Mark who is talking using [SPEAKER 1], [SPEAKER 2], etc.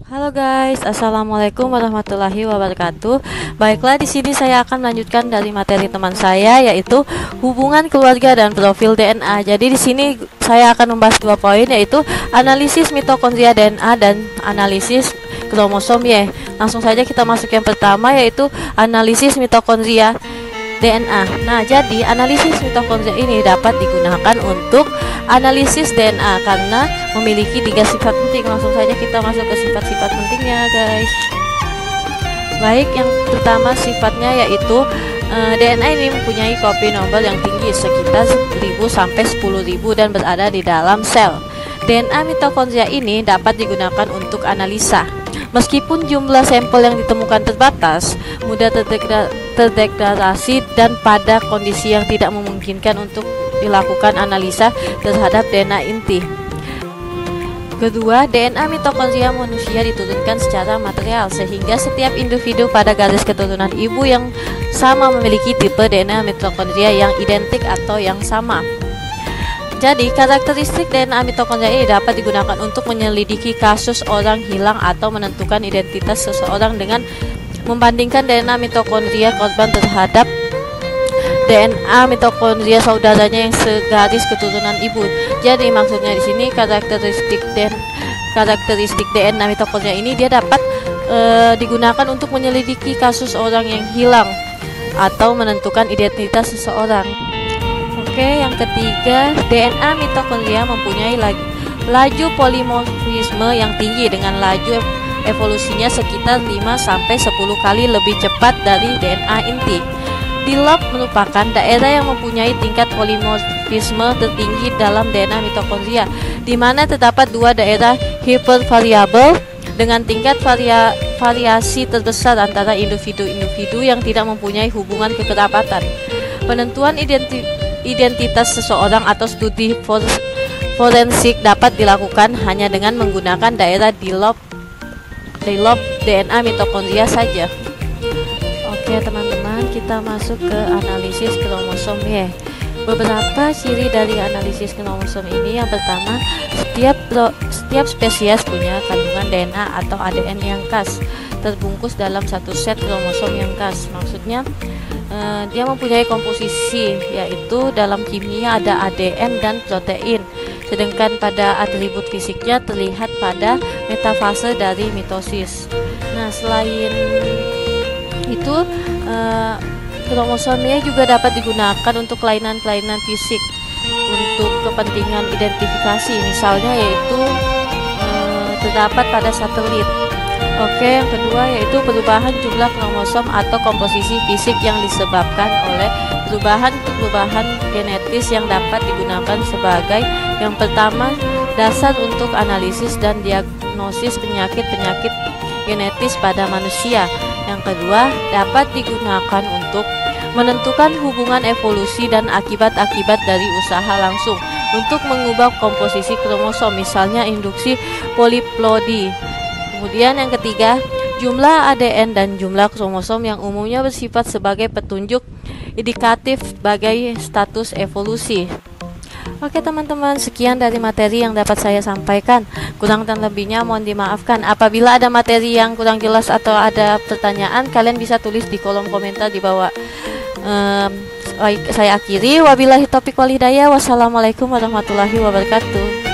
[SPEAKER 1] Halo guys, assalamualaikum warahmatullahi wabarakatuh. Baiklah, di sini saya akan melanjutkan dari materi teman saya, yaitu hubungan keluarga dan profil DNA. Jadi di sini saya akan membahas 2 poin, yaitu analisis mitokondria DNA dan analisis kromosom Y. Langsung saja kita masuk yang pertama, yaitu analisis mitokondria DNA. Nah, jadi analisis mitokondria ini dapat digunakan untuk analisis DNA karena memiliki 3 sifat penting. Langsung saja kita masuk ke sifat-sifat pentingnya, guys. Baik, yang pertama sifatnya yaitu DNA ini mempunyai copy number yang tinggi, sekitar 1000 sampai 10.000 dan berada di dalam sel. DNA mitokondria ini dapat digunakan untuk analisa. Meskipun jumlah sampel yang ditemukan terbatas, mudah terdegradasi dan pada kondisi yang tidak memungkinkan untuk dilakukan analisa terhadap DNA inti. Kedua, DNA mitokondria manusia diturunkan secara material, sehingga setiap individu pada garis keturunan ibu yang sama memiliki tipe DNA mitokondria yang identik atau yang sama. Jadi, karakteristik DNA mitokondria ini dapat digunakan untuk menyelidiki kasus orang hilang atau menentukan identitas seseorang dengan membandingkan DNA mitokondria korban terhadap DNA mitokondria saudaranya yang segaris keturunan ibu. Jadi maksudnya di sini karakteristik DNA mitokondria ini dia dapat digunakan untuk menyelidiki kasus orang yang hilang atau menentukan identitas seseorang. Oke, yang ketiga, DNA mitokondria mempunyai laju polimorfisme yang tinggi dengan laju evolusinya sekitar 5-10 kali lebih cepat dari DNA inti. Dilop merupakan daerah yang mempunyai tingkat polimorfisme tertinggi dalam DNA mitokondria, di mana terdapat 2 daerah hipervariabel dengan tingkat variasi terbesar antara individu-individu yang tidak mempunyai hubungan kekerabatan. Penentuan identitas seseorang atau studi forensik dapat dilakukan hanya dengan menggunakan daerah dilop DNA mitokondria saja. Oke teman-teman, kita masuk ke analisis kromosom Y. Beberapa ciri dari analisis kromosom ini, yang pertama, setiap spesies punya kandungan DNA atau ADN yang khas, terbungkus dalam satu set kromosom yang khas. Maksudnya dia mempunyai komposisi, yaitu dalam kimia ada ADN dan protein, sedangkan pada atribut fisiknya terlihat pada metafase dari mitosis. Nah, selain itu kromosom Y juga dapat digunakan untuk kelainan-kelainan fisik untuk kepentingan identifikasi, misalnya yaitu terdapat pada satelit. Oke, yang kedua yaitu perubahan jumlah kromosom atau komposisi fisik yang disebabkan oleh perubahan genetis yang dapat digunakan sebagai yang pertama dasar untuk analisis dan diagnosis penyakit-penyakit genetis pada manusia. Yang kedua, dapat digunakan untuk menentukan hubungan evolusi dan akibat-akibat dari usaha langsung untuk mengubah komposisi kromosom, misalnya induksi poliplodi. Kemudian yang ketiga, jumlah ADN dan jumlah kromosom yang umumnya bersifat sebagai petunjuk indikatif sebagai status evolusi. Oke teman-teman, sekian dari materi yang dapat saya sampaikan. Kurang dan lebihnya mohon dimaafkan. Apabila ada materi yang kurang jelas atau ada pertanyaan, kalian bisa tulis di kolom komentar di bawah. Saya akhiri, wabillahi taufiq wal hidayah. Wassalamualaikum warahmatullahi wabarakatuh.